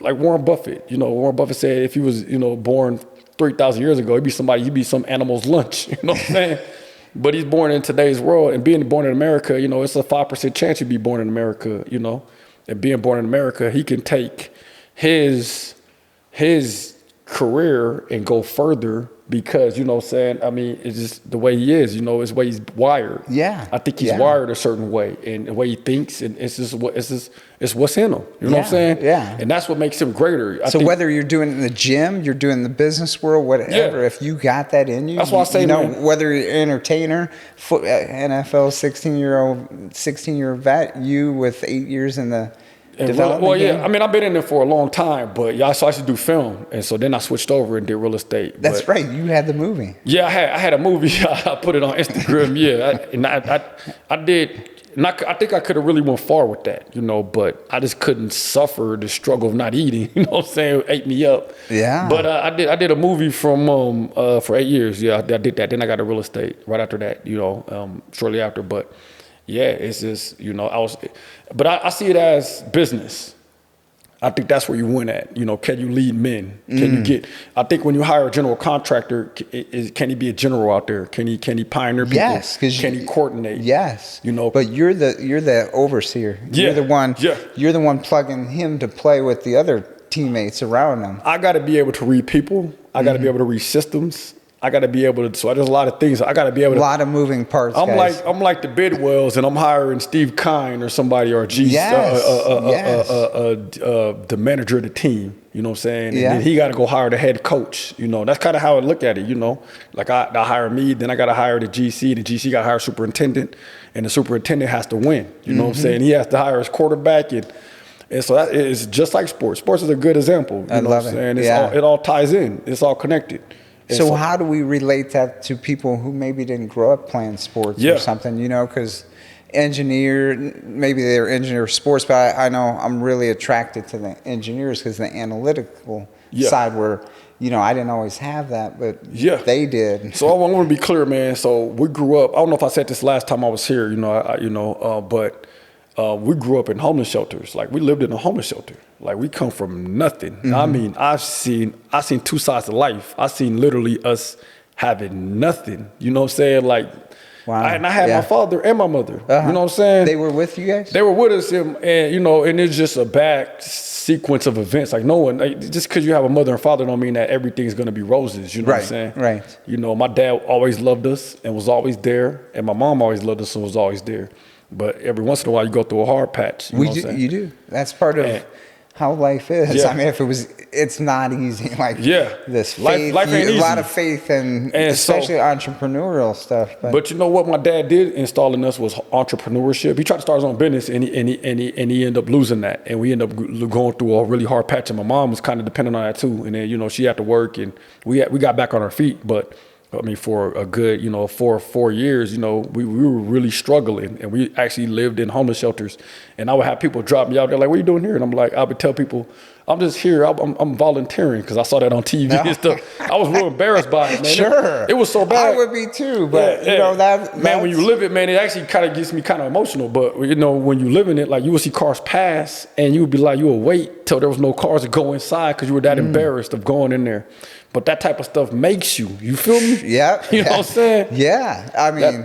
like Warren Buffett. You know, Warren Buffett said if he was, you know, born 3,000 years ago, he'd be some animal's lunch. You know what I'm saying? But he's born in today's world, and being born in America, you know, it's a 5% chance you'd be born in America, you know. And being born in America, he can take his career and go further because, you know what I'm saying, I mean, it's just the way he is, you know, it's the way he's wired. Yeah. I think he's wired a certain way, and the way he thinks, and it's what's in him. You know what I'm saying? Yeah. And that's what makes him greater. So whether you're doing it in the gym, you're doing the business world, whatever, if you got that in you, that's why I say, you know, man, whether you're an entertainer, NFL 16-year vet, you with 8 years in the development game. I mean, I've been in there for a long time, but so I used to do film, and so then I switched over and did real estate. That's right. You had the movie. Yeah, I had a movie. I put it on Instagram. I did. And I think I could have really went far with that, you know, but I just couldn't suffer the struggle of not eating. You know what I'm saying? It ate me up. Yeah. But I did a movie for 8 years. Yeah, I did that. Then I got a real estate right after that. You know, shortly after. But yeah, it's just, you know, I see it as business. I think that's where you win at. You know, can you lead men? Can you I think when you hire a general contractor, can he be a general out there? Can he pioneer people? Yes. Can he coordinate? Yes. You know, but you're the overseer. Yeah. You're the one plugging him to play with the other teammates around him. I got to be able to read people. I got to be able to read systems. I got to be able to. So there's a lot of things I got to be able to. A lot of moving parts. I'm guys. like the Bidwells, and I'm hiring Steve Kine or somebody or the manager of the team. You know what I'm saying? And then he got to go hire the head coach. You know, that's kind of how I look at it. You know, like I hire me, then I got to hire the GC. The GC got to hire superintendent, and the superintendent has to win. You know what I'm saying? He has to hire his quarterback and so that is just like sports. Sports is a good example. You know love what I'm it. saying? It all ties in. It's all connected. So how do we relate that to people who maybe didn't grow up playing sports or something, you know, because maybe they're engineer sports, but I know I'm really attracted to the engineers because the analytical side where, you know, I didn't always have that, but they did. So I want to be clear, man. So we grew up, I don't know if I said this last time I was here, you know, but we grew up in homeless shelters. Like we lived in a homeless shelter. Like we come from nothing. I mean, I've seen two sides of life. I've seen literally us having nothing. You know what I'm saying? Like, wow. I had my father and my mother. You know what I'm saying? They were with you guys? They were with us, and you know, and it's just a bad sequence of events. Like no one, just because you have a mother and father don't mean that everything's gonna be roses. You know what I'm saying? Right. You know, my dad always loved us and was always there, and my mom always loved us and was always there. But every once in a while, you go through a hard patch. You do. That's part of how life is. I mean, it's not easy. Like this faith, life ain't easy. A lot of faith, and especially entrepreneurial stuff. But you know what, my dad did install in us was entrepreneurship. He tried to start his own business, and he ended up losing that, and we ended up going through a really hard patch. And my mom was kind of dependent on that too. And then, you know, she had to work, and we got back on our feet, but. I mean, for a good, you know, 4 years, you know, we were really struggling, and we actually lived in homeless shelters. And I would have people drop me out there like, "What are you doing here?" And I'm like, I would tell people, "I'm just here. I'm volunteering," because I saw that on TV and stuff. I was real embarrassed by it, man. Sure, it was so bad. I would be too, but you know that. Man, when you live it, man, it actually kind of gets me kind of emotional. But you know, when you live in it, like you would see cars pass, and you would be like, you would wait till there was no cars to go inside because you were that embarrassed of going in there. But that type of stuff makes you. You feel me? Yeah. You know what I'm saying? Yeah. I mean,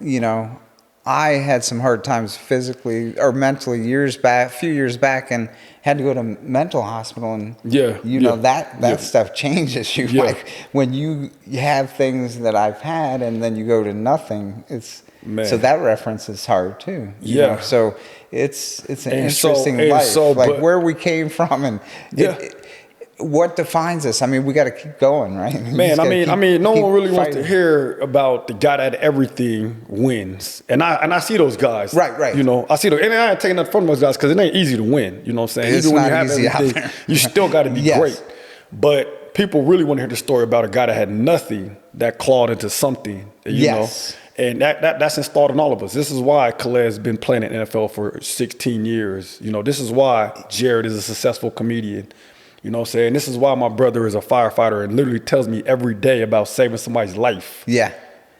you know, I had some hard times physically or mentally a few years back, and had to go to mental hospital. And you know that stuff changes you. Like when you have things that I've had, and then you go to nothing. So that reference is hard too. You know? So it's an interesting life. Like where we came from, and what defines us? I mean, we got to keep going, right? Man, I mean, no one really wants to hear about the guy that everything wins, and I see those guys, right. You know, I see those, and I ain't taking nothing from those guys because it ain't easy to win. You know what I'm saying? It's even not when you have easy everything, out there. You still got to be great. But people really want to hear the story about a guy that had nothing that clawed into something. You know, And that's installed in all of us. This is why Calais has been playing in the NFL for 16 years. You know, this is why Jared is a successful comedian. You know what I'm saying? This is why my brother is a firefighter and literally tells me every day about saving somebody's life. Yeah.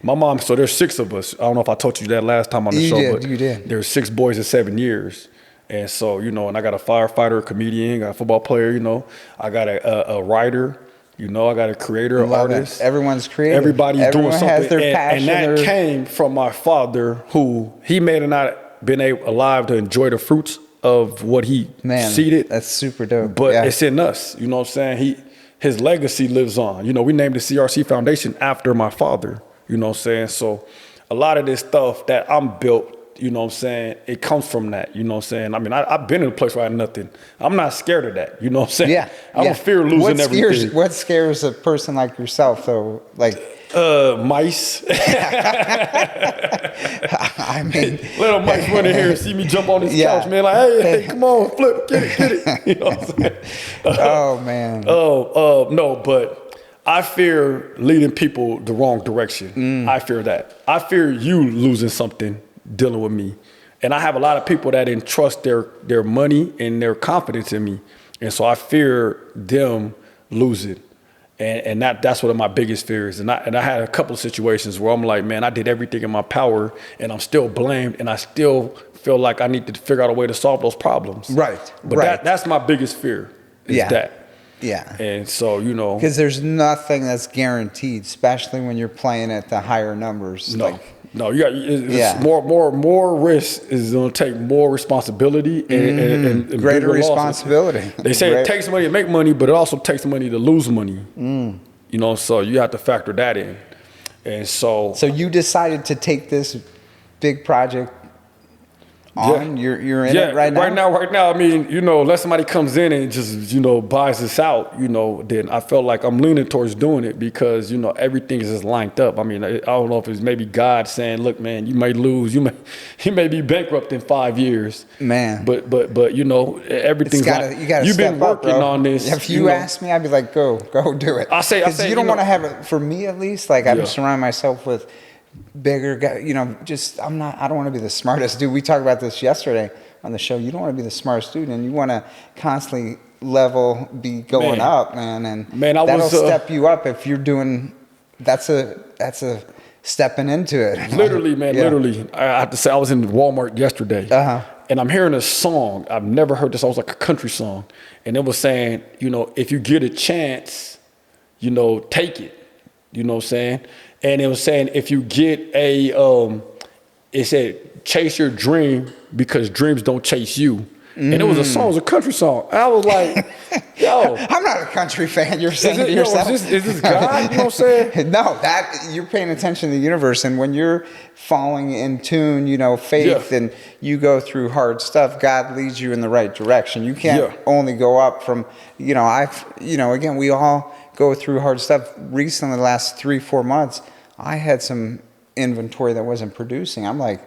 My mom, so there's 6 of us. I don't know if I told you that last time on the show, but you did. There's 6 boys in 7 years. And so, you know, and I got a firefighter, a comedian, got a football player, you know. I got a writer, you know, I got a creator, an artist. Everyone's creative. Everybody's doing something. Has their passion, and that came from my father, who he may have not been alive to enjoy the fruits of what he seeded. That's super dope. But it's in us, you know what I'm saying? His legacy lives on. You know, we named the CRC Foundation after my father. You know what I'm saying? So a lot of this stuff that I'm built, you know what I'm saying, it comes from that, you know what I'm saying? I mean, I've been in a place where I had nothing. I'm not scared of that, you know what I'm saying? Yeah. I don't fear losing everything. What scares a person like yourself, though? Like mice. I mean, little mice run in here and see me jump on this couch, man. Like, hey, come on, Flip, get it. You know what I'm saying? Oh, man. No, but I fear leading people the wrong direction. I fear that. I fear you losing something dealing with me. And I have a lot of people that entrust their money and their confidence in me. And so I fear them losing. And that's one of my biggest fears. And I had a couple of situations where I'm like, man, I did everything in my power and I'm still blamed and I still feel like I need to figure out a way to solve those problems. Right. But that's my biggest fear is that. Yeah. And so, you know. Because there's nothing that's guaranteed, especially when you're playing at the higher numbers. No, you got more risk is going to take more responsibility and greater responsibility. They say it takes money to make money, but it also takes money to lose money. You know, so you have to factor that in. And so you decided to take this big project on? You're in it right now? Right now, I mean, you know, unless somebody comes in and just, you know, buys this out, you know, then I felt like I'm leaning towards doing it because, you know, everything is just lined up. I mean, I don't know if it's maybe God saying, look, man, you may lose, you may be bankrupt in 5 years. Man. But you know, everything's you've been working on this. If you ask me, I'd be like, go do it. I say, you don't want to have it, for me at least, like I'm surrounding myself with bigger guy, you know, I don't want to be the smartest dude. We talked about this yesterday on the show. You don't want to be the smartest dude, and you want to constantly be going up, man. And that'll step you up if you're doing. That's a stepping into it. Literally, man. Literally, I have to say, I was in Walmart yesterday, and I'm hearing a song. I've never heard this. I was like a country song, and it was saying, you know, if you get a chance, you know, take it. You know what I'm saying? And it was saying if you get it said chase your dream because dreams don't chase you. And it was a song, it was a country song. I was like, yo. I'm not a country fan, you're saying to yourself. Is this God? You know what I'm saying? No, you're paying attention to the universe. And when you're falling in tune, you know, faith, and you go through hard stuff, God leads you in the right direction. You can't only go up from, you know, again, we all go through hard stuff. Recently, the last 3-4 months, I had some inventory that wasn't producing. I'm like,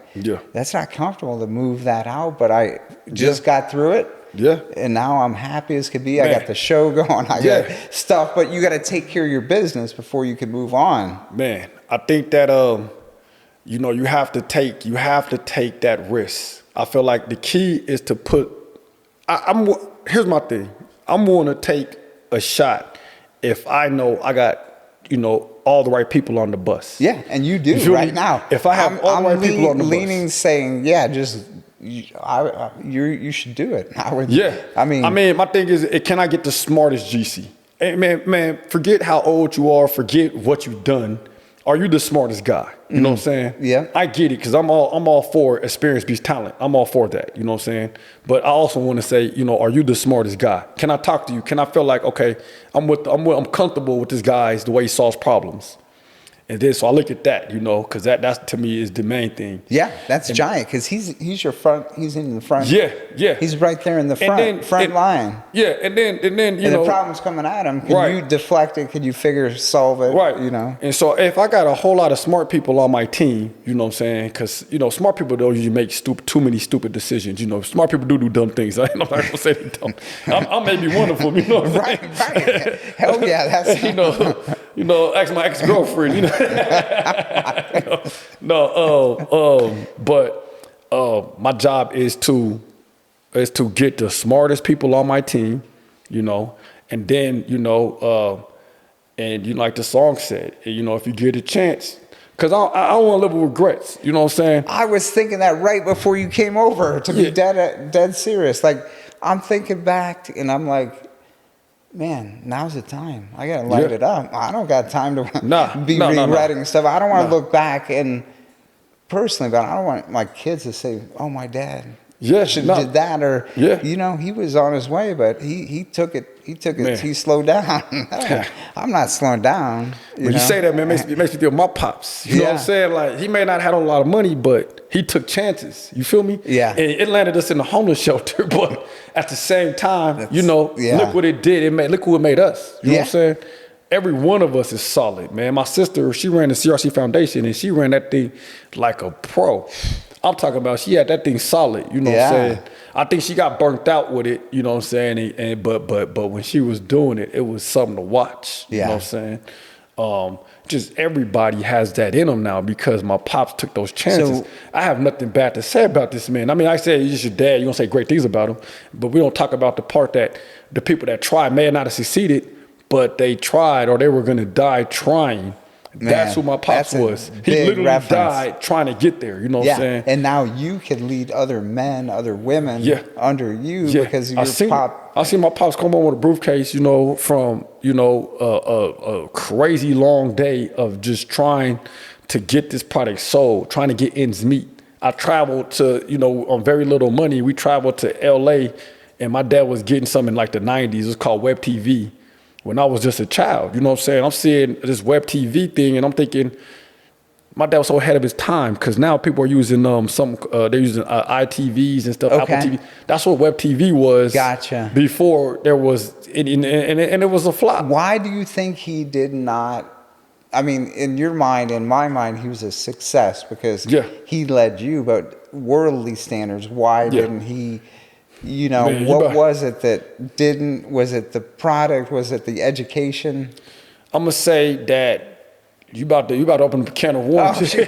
that's not comfortable to move that out, but I just got through it. Yeah. And now I'm happy as could be. Man. I got the show going. I got stuff, but you got to take care of your business before you can move on. Man, I think that you know, you have to take that risk. I feel like the key is to put. Here's my thing. I'm willing to take a shot if I know I got, you know, all the right people on the bus. Yeah, and you do right now. If I have all the right people on the bus. Saying, you should do it. I would. Yeah. I mean, my thing is, can I get the smartest GC? Hey, man, forget how old you are. Forget what you've done. Are you the smartest guy? You know what I'm saying? Yeah. I get it, because I'm all for experience beats talent. I'm all for that. You know what I'm saying? But I also want to say, you know, are you the smartest guy? Can I talk to you? Can I feel like, okay, I'm comfortable with this guy, the way he solves problems? And then, so I look at that, you know, because that's to me is the main thing. Yeah, that's giant, because he's your front. He's in the front. Yeah. He's right there in the front line. Yeah, and then you know, the problem's coming at him. Can you deflect it? Can you solve it? Right. You know. And so if I got a whole lot of smart people on my team, you know what I'm saying? Because, you know, smart people don't usually make too many stupid decisions. You know, smart people do dumb things. I'm not gonna say they're dumb. I may be one of them. You know what I'm saying? Right. Hell yeah, that's you know. ask my ex-girlfriend, but my job is to get the smartest people on my team, and then, and like the song said, if you get a chance, because I don't want to live with regrets, you know what I'm saying? I was thinking that right before you came over, to be dead serious. Like, I'm thinking back, and I'm like, man, now's the time. I got to light it up. I don't got time to be rewriting stuff. I don't want to look back, and personally, but I don't want my kids to say, oh, my dad should have did that, or he was on his way, but he took it. Man. He slowed down. I'm not slowing down. When you say that, man, it makes me feel my pops. You know what I'm saying? Like, he may not have had a lot of money, but he took chances. You feel me? Yeah. And it landed us in the homeless shelter, but at the same time, look what it did. Look who it made us. You know what I'm saying? Every one of us is solid, man. My sister, she ran the CRC Foundation, and she ran that thing like a pro. I'm talking about, she had that thing solid, you know what I'm saying? I think she got burnt out with it, you know what I'm saying? But when she was doing it, it was something to watch, you know what I'm saying? Just everybody has that in them now because my pops took those chances. So, I have nothing bad to say about this man. I mean, I said he's your dad, you're gonna say great things about him, but we don't talk about the part that the people that tried may not have succeeded, but they tried or they were gonna die trying. Man, that's who my pops was. He literally died trying to get there. You know what I'm saying? And now you can lead other men, other women under you because of your pop. I seen my pops come on with a briefcase, from, a crazy long day of just trying to get this product sold, trying to get ends meet. I traveled to, on very little money. We traveled to LA, and my dad was getting something in like the 90s. It was called Web TV. When I was just a child, you know what I'm saying? I'm seeing this web TV thing, and I'm thinking, my dad was so ahead of his time because now people are using they're using ITVs and stuff, Apple TV. That's what web TV was. Gotcha. Before there was, and it was a flop. Why do you think he did not? I mean, in your mind, in my mind, he was a success because he led you, but worldly standards, why didn't he? Man, what was it that didn't? Was it the product? Was it the education? I'm gonna say that you about to open a can of worms. Oh,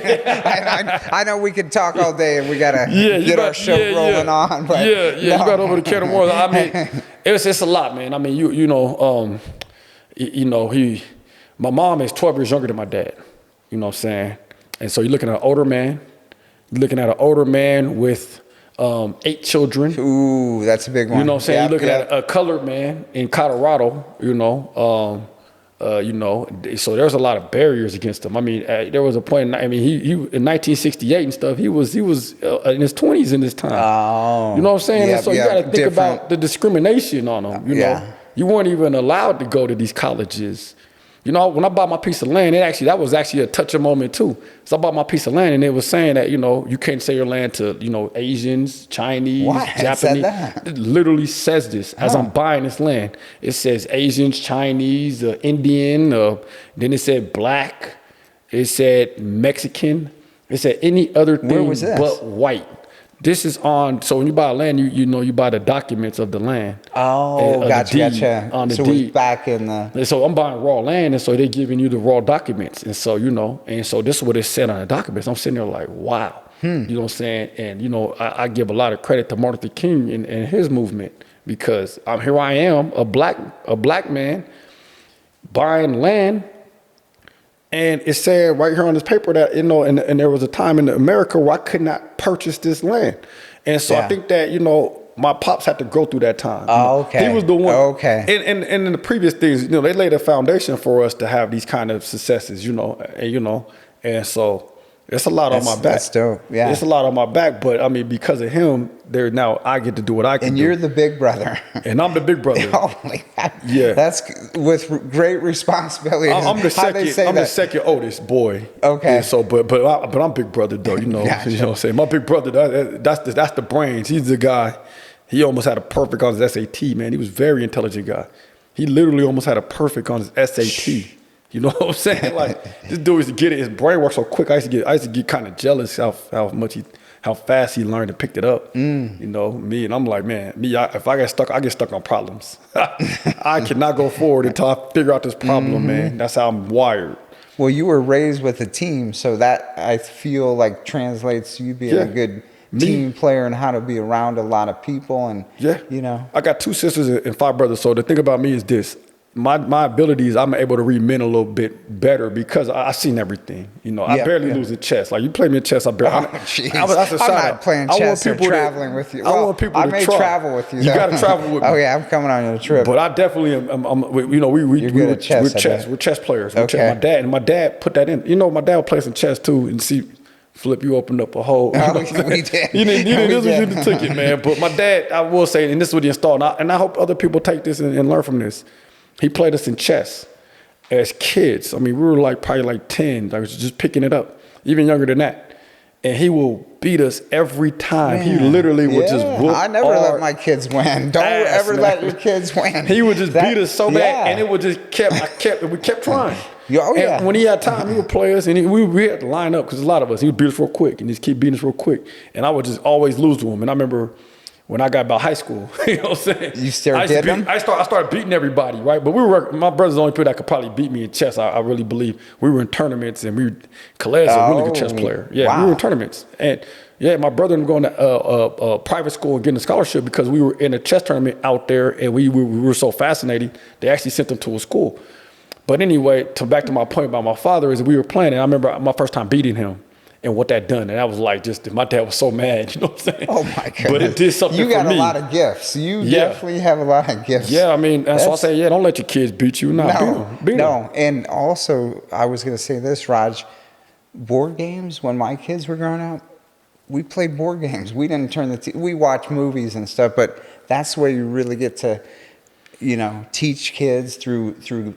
I know we could talk all day and we gotta get our show rolling on. But you about to open a can of worms. I mean, it's a lot, man. I mean, my mom is 12 years younger than my dad. You know what I'm saying? And so you're looking at an older man. You're looking at an older man with 8 children. Ooh, that's a big one. You know what I'm saying? You're looking at a colored man in Colorado, so there's a lot of barriers against him. I mean, there was a point, he in 1968 and stuff, he was in his 20s in this time. Oh. You know what I'm saying? So you got to think about the discrimination on him, you know? You weren't even allowed to go to these colleges. When I bought my piece of land, that was actually a touching moment too. So I bought my piece of land, and it was saying that, you can't sell your land to, Asians, Chinese, Japanese. It literally says this as I'm buying this land. It says Asians, Chinese, Indian, then it said black, it said Mexican, it said any other thing but white. This is on, so when you buy land, you buy the documents of the land. Oh, gotcha. On the so deed. It's back in the... And so I'm buying raw land, and so they're giving you the raw documents. And so, and so this is what it said on the documents. I'm sitting there like, wow. You know what I'm saying? And, I give a lot of credit to Martin Luther King and his movement because here I am, a black man buying land. And it said right here on this paper that, and there was a time in America where I could not purchase this land. And so I think that, my pops had to go through that time. Oh, okay. He was the one. Okay. And in the previous things, they laid a foundation for us to have these kind of successes, and so it's a lot on my back. That's dope. Yeah. It's a lot on my back, but because of him, now I get to do what I can do. And you're the big brother. And I'm the big brother. Holy yeah. That's with great responsibility. I'm the second oldest boy. Okay. And so, but I'm big brother though, Gotcha. You know what I'm saying? My big brother, that's the brains. He's the guy. He almost had a perfect on his SAT, man. He was a very intelligent guy. He literally almost had a perfect on his SAT. You know what I'm saying? Like, this dude used to get it. His brain works so quick. I used to get kind of jealous how how fast he learned and picked it up. You know, and I'm like, man, if I get stuck, I get stuck on problems. I cannot go forward until I figure out this problem, man. That's how I'm wired. Well, you were raised with a team, so that I feel like translates to you being a good team player and how to be around a lot of people. And you know, I got 2 sisters and 5 brothers. So the thing about me is this: my abilities, I'm able to read men a little bit better because I seen everything. You know, I barely lose in chess. Like you play me in chess, I barely. I'm not playing chess or traveling with you. I want people to may travel with you. You got to travel with me. Oh yeah, I'm coming on your trip. But I definitely am. You know, we're chess players. Okay. My dad put that in. You know, my dad would play some chess too, and see. Flip, you opened up a whole. You know we did. You didn't took it, man. But my dad, I will say, and this is what he installed, and I hope other people take this and learn from this. He played us in chess as kids. I mean, we were like probably like 10. I was just picking it up, even younger than that. And he will beat us every time. Man, he literally would just whoop. I never let my kids win. Don't ever let your kids win. He would just beat us so bad, and it would just we kept trying. And when he had time, he would play us, and we had to line up because a lot of us, he would beat us real quick and just keep beating us real quick. And I would just always lose to him. And I remember when I got about high school, you know what I'm saying? You still did him? I started beating everybody, right? But my brother's the only people that could probably beat me in chess. I really believe. We were in tournaments, and Khaled's a really good chess player. Yeah, we were in tournaments. And yeah, my brother was going to private school and getting a scholarship because we were in a chess tournament out there, and we were so fascinated, they actually sent them to a school. But anyway, back to my point about my father is we were playing, and I remember my first time beating him. And what that done, and I was like, my dad was so mad, you know what I'm saying? Oh my goodness! But it did something for me. You got a lot of gifts. You definitely have a lot of gifts. Yeah, I mean, that's why I say, don't let your kids beat you. Beat them. And also, I was going to say this, Raj. Board games. When my kids were growing up, we played board games. We didn't turn we watch movies and stuff, but that's where you really get to, you know, teach kids through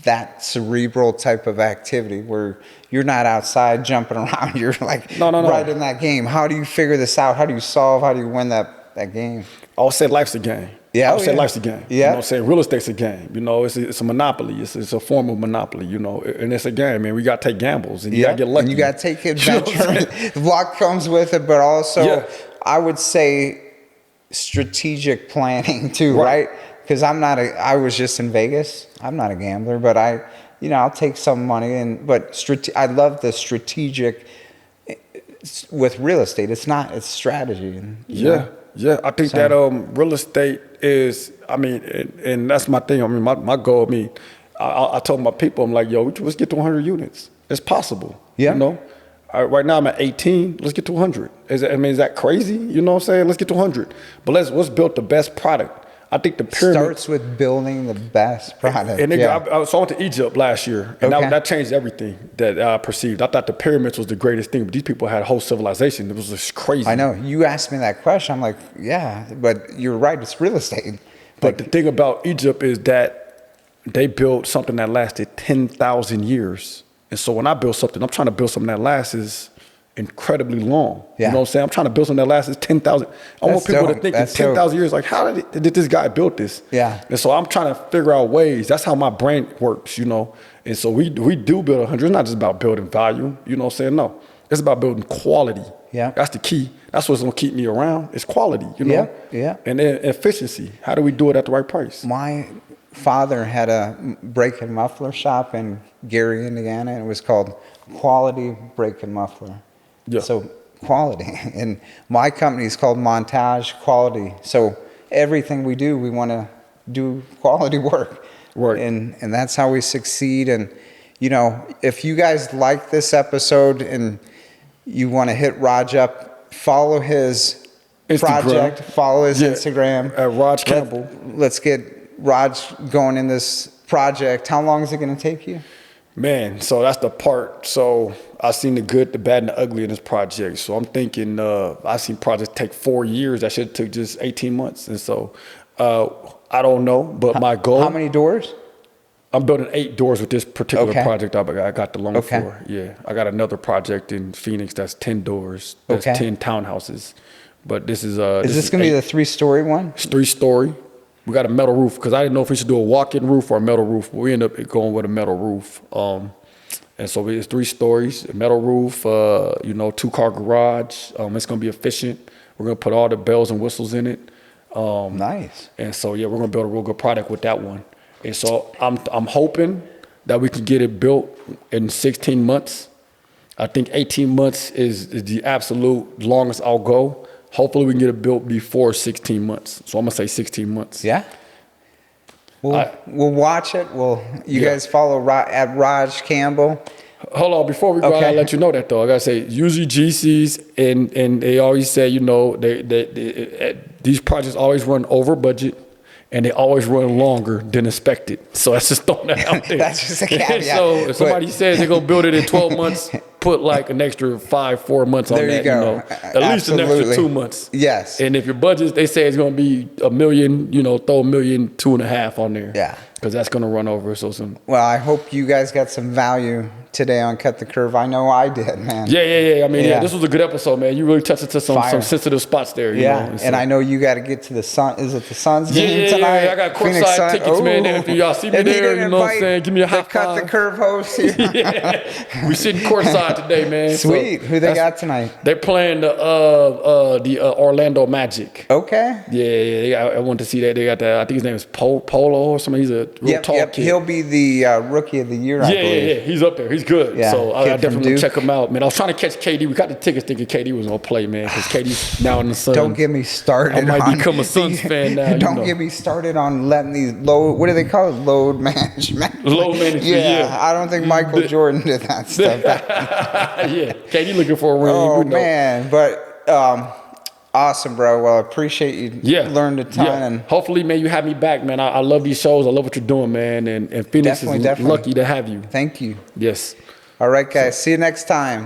that cerebral type of activity where you're not outside jumping around. You're like right in that game. How do you figure this out? How do you solve? How do you win that game? I would say life's a game. Yeah, I would say life's a game. Yeah. You know what I'm saying? Real estate's a game. You know, it's a monopoly. It's a form of monopoly, you know, and it's a game, man. We got to take gambles and you got to get lucky. And you got to take adventure. Luck comes with it, but also I would say strategic planning too, right? Because I was just in Vegas. I'm not a gambler, but I'll take some money but I love the strategic with real estate. It's strategy. And, yeah. I think that real estate is, I mean, and that's my thing. I mean, my goal, I told my people, I'm like, yo, let's get to 100 units. It's possible. Yeah. You know? Right now I'm at 18. Let's get to 100. Is that crazy? You know what I'm saying? Let's get to 100. But let's build the best product. I think the pyramid starts with building the best product. And I went to Egypt last year, and that changed everything that I perceived. I thought the pyramids was the greatest thing, but these people had a whole civilization. It was just crazy. I know. You asked me that question. I'm like, yeah, but you're right. It's real estate. But the thing about Egypt is that they built something that lasted 10,000 years. And so when I build something, I'm trying to build something that lasts incredibly long. Yeah. You know what I'm saying? I'm trying to build something that lasts 10,000. I want people to think in 10,000 years, like, how did this guy build this? Yeah. And so I'm trying to figure out ways. That's how my brain works, you know? And so we do build 100. It's not just about building value. You know what I'm saying? No. It's about building quality. Yeah. That's the key. That's what's going to keep me around. It's quality, you know? Yeah. And then efficiency. How do we do it at the right price? My father had a brake and muffler shop in Gary, Indiana, and it was called Quality Brake and Muffler. Yeah. So quality. And my company is called Montage Quality. So everything we do, we want to do quality work. Right. And that's how we succeed. And, you know, if you guys like this episode and you want to hit Raj up, follow his project, follow his Instagram. At Raj Campbell. Let's get Raj going in this project. How long is it going to take you? Man, so that's the part. So I've seen the good, the bad, and the ugly in this project. So I'm thinking I've seen projects take 4 years. That should have took just 18 months. And so I don't know, but my goal. How many doors? I'm building 8 doors with this particular project I got the loan for. Yeah, I got another project in Phoenix that's 10 doors. That's 10 townhouses. But this is this going to be the 3-story one? It's 3-story. We got a metal roof because I didn't know if we should do a walk-in roof or a metal roof, but we ended up going with a metal roof. And so it's 3 stories, metal roof, 2-car garage. It's going to be efficient. We're going to put all the bells and whistles in it. Nice. And so, yeah, we're going to build a real good product with that one. And so I'm hoping that we can get it built in 16 months. I think 18 months is the absolute longest I'll go. Hopefully we can get it built before 16 months. So I'm going to say 16 months. Yeah. We'll watch it. You guys follow at Raj Campbell. Hold on, before we go, I gotta let you know that though. I gotta say, usually GCs and they always say, they these projects always run over budget, and they always run longer than expected. So that's just throwing that out there. That's just a caveat. So if somebody says they're gonna build it in 12 months, put like an extra 4 months on that. There you go. At least an extra 2 months. Yes. And if your budget, they say it's gonna be $1 million, throw $1.5 million, 2.5 on there. Yeah. Because that's gonna run over so soon. Well, I hope you guys got some value today on Cut the Curve. I know I did, man. Yeah. I mean, this was a good episode, man. You really touched into some sensitive spots there. You know? And I know you got to get to the Sun. Is it the Suns game tonight? Yeah. I got courtside tickets, man. If y'all see me there, you know what I'm saying? Give me a high five. Cut the Curve host here. We sitting courtside today, man. Sweet. Who they got tonight? They're playing the Orlando Magic. Okay. Yeah. I want to see that. They got that. I think his name is Polo or something. He's a real tall kid. He'll be the rookie of the year, I believe. Yeah. He's up there. He's good. Yeah. So I definitely check him out, man. I was trying to catch KD. We got the tickets thinking KD was gonna play, man, because KD's now in the Suns. Don't get me started. I might become a Suns fan now. Don't get me started on letting these what do they call it? Load management. Load management. Yeah. I don't think Michael Jordan did that stuff. Yeah. KD looking for a ring. Oh man, but awesome, bro. Well, I appreciate you. Learned a ton. Yeah. And hopefully, man, you have me back, man. I love these shows. I love what you're doing, man. And Phoenix is definitely lucky to have you. Thank you. Yes. All right, guys. See you next time.